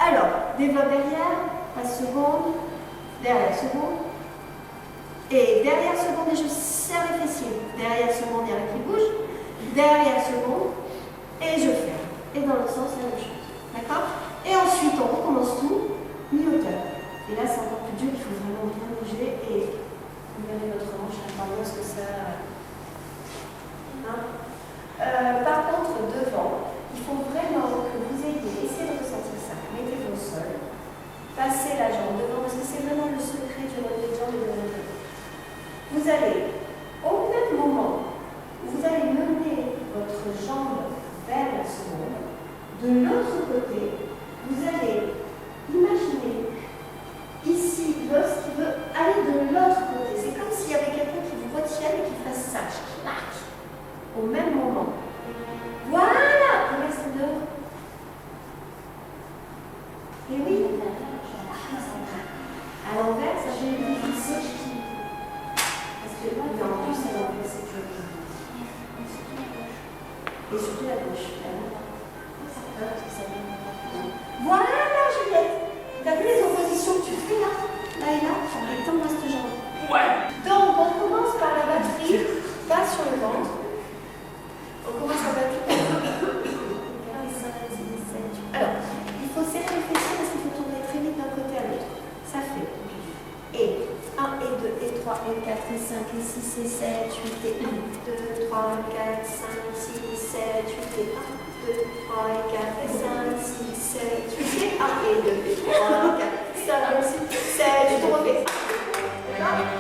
Alors, développe derrière, passe seconde, derrière seconde, et derrière seconde, et je serre les fessiers. Derrière seconde, il y a un qui bouge, derrière seconde, et je ferme. Et dans l'autre sens, la même chose. D'accord? Et ensuite, on recommence tout, mi-hauteur. Et là, c'est encore plus dur, il faut vraiment bien bouger, et vous verrez votre hanche, apparemment, ce que ça... par contre, devant, il faut vraiment que vous ayez, essayez de ressentir ça, mettez-vous au sol, passez la jambe devant, parce que c'est vraiment le secret du relevé de jambe et de relevé. Vous allez, au même moment où vous allez mener votre jambe vers la seconde, de l'autre côté, vous allez imaginer ici l'os qui veut aller de l'autre côté. C'est comme s'il y avait quelqu'un qui vous retienne et qui fasse ça, clac, au même moment. Voilà, on reste dehors. Et oui, à l'envers, ça fait difficile. Parce que là, en plus, à l'envers, c'est joli. Et surtout la gauche. Voilà, Juliette. T'as vu les oppositions que tu fais là? Là et là, en étant dans cette jambe. Ouais. Donc, on commence par la batterie, pas sur le ventre. On commence la batterie. Alors, il faut serrer les fessiers parce qu'il faut tourner très vite d'un côté à l'autre. Ça fait. Et 1 et 2 et 3 et 4 et 5 et 6 et 7, 8 et 1, 2, 3, 4, 5, 6, 7, 8 et 1, 2, 3 et 4 et 5, 6, 7, 8 et 1 et 2 et 3, 4, 5, 6, 7, je te refais. D'accord?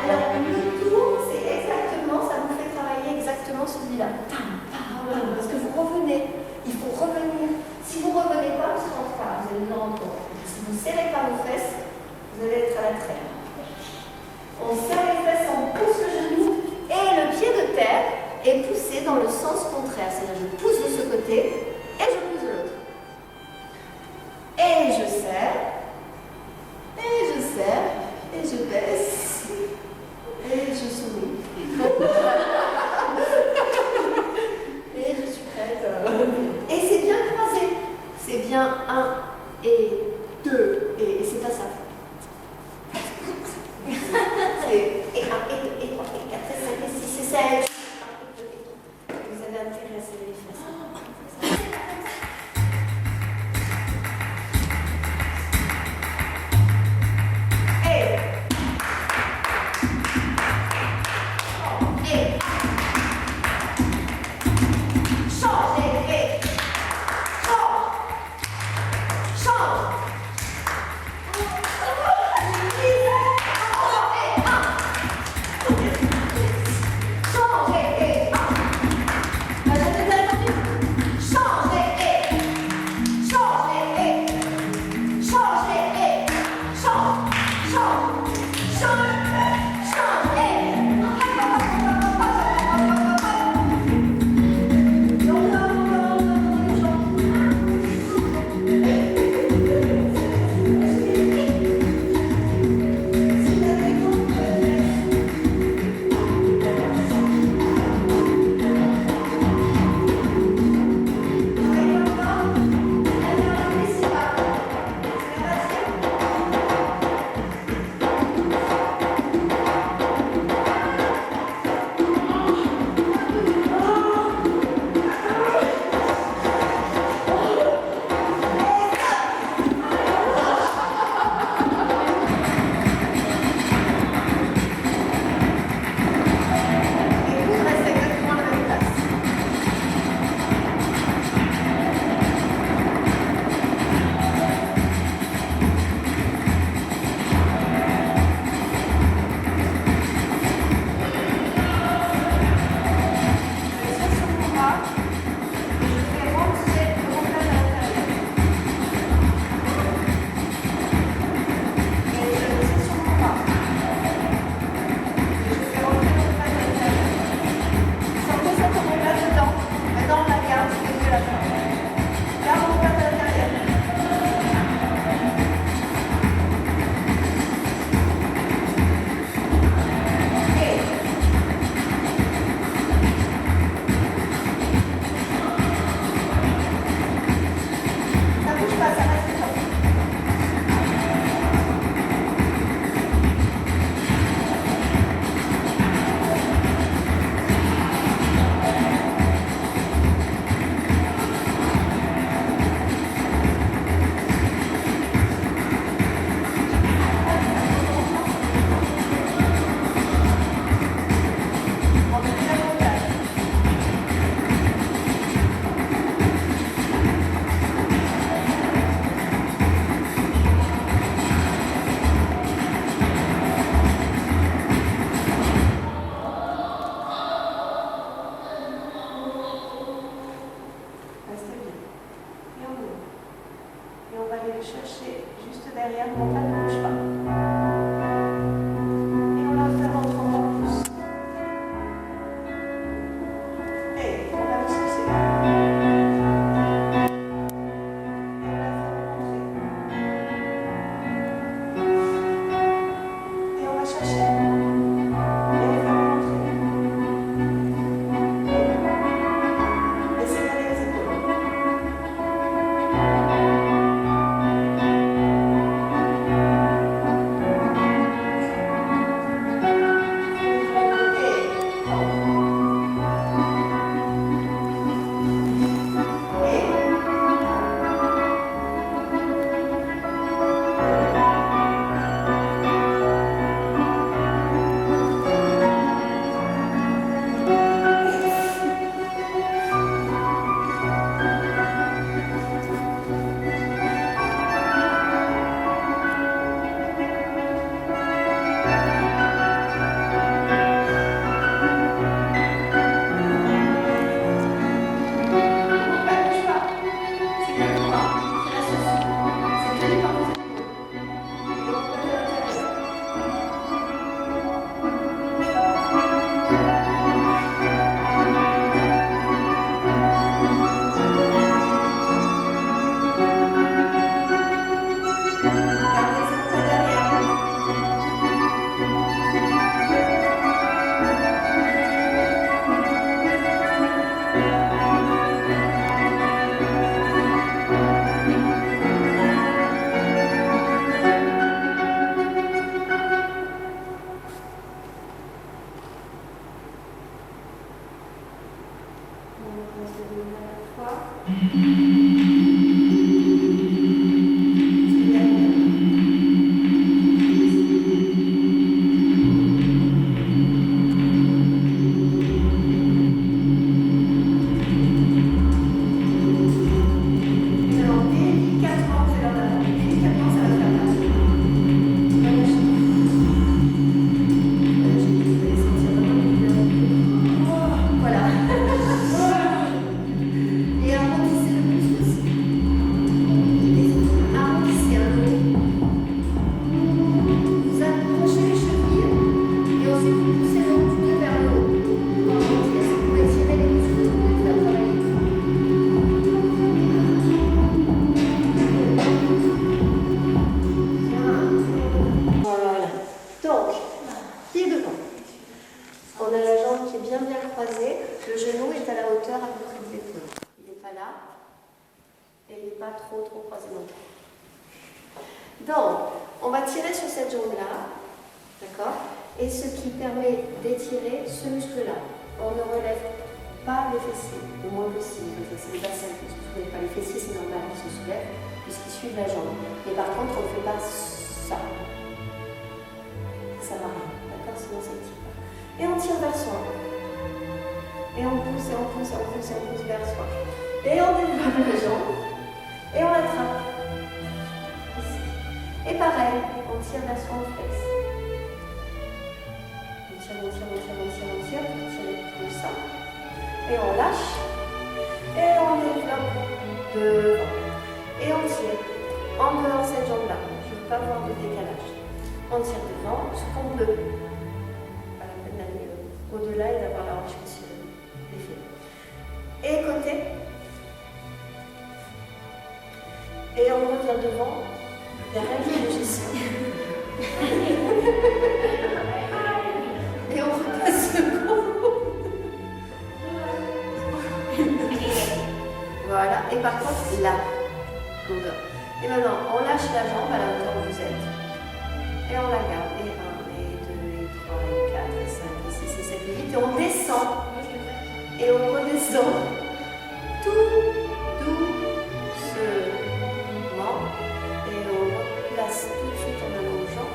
Alors, le tour, c'est exactement, ça vous fait travailler exactement celui-là. Parce que vous revenez, il faut revenir. Si vous ne revenez pas, vous serez en retard, vous allez venir en cours. Si vous ne serrez pas vos fesses, vous allez être à la traîne. On serre les fesses, on pousse le genou et le pied de terre est poussé dans le sens contraire. C'est-à-dire je pousse de ce côté et je pousse de l'autre. Et je serre, et je serre, et je baisse. derrière, mental ne bouge pas. Et on la fait rentrer encore plus. Et on va le chercher. Et on la fait remontrer. Et on va chercher. Et les faire remontrer. Et laissez aller les épaules. trop croisé non plus. Donc, on va tirer sur cette jambe-là, d'accord? Et ce qui permet d'étirer ce muscle-là. On ne relève pas les fessiers, le moins possible. C'est les bassins qui ne se soulèvent pas. Les fessiers, c'est normal qu'ils se soulèvent, puisqu'ils suivent la jambe. Mais par contre, on ne fait pas ça. Ça va rien, d'accord? Sinon, ça ne tire pas. Et on tire vers soi. Et on pousse, et on pousse, et on pousse, et on pousse vers soi. Et on développe la jambe. Et on l'attrape. Ici. Et pareil, on tire vers soi, on flexe. On tire, on tire, on tire, on tire, on tire, pour tirer tout ça. Et on lâche. Et on développe devant. Et on tire en dehors de cette jambe-là. Je ne veux pas voir de décalage. On tire devant, ce qu'on peut. Pas la peine d'aller au-delà et d'avoir la hanche qui se défile. Et côté. Et on revient devant. Derrière le Jessie. Et on repasse le coup. Voilà. Et par contre, là. Longueur. Et maintenant, on lâche la jambe à la hauteur où vous êtes. Et on la garde. Et 1, et 2, et 3, et 4, et 5, et 6, et 7, et 8. Et on descend. Et on redescend. Tout doucement. Et on place tout de suite en allongeant.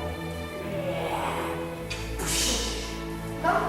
Hop.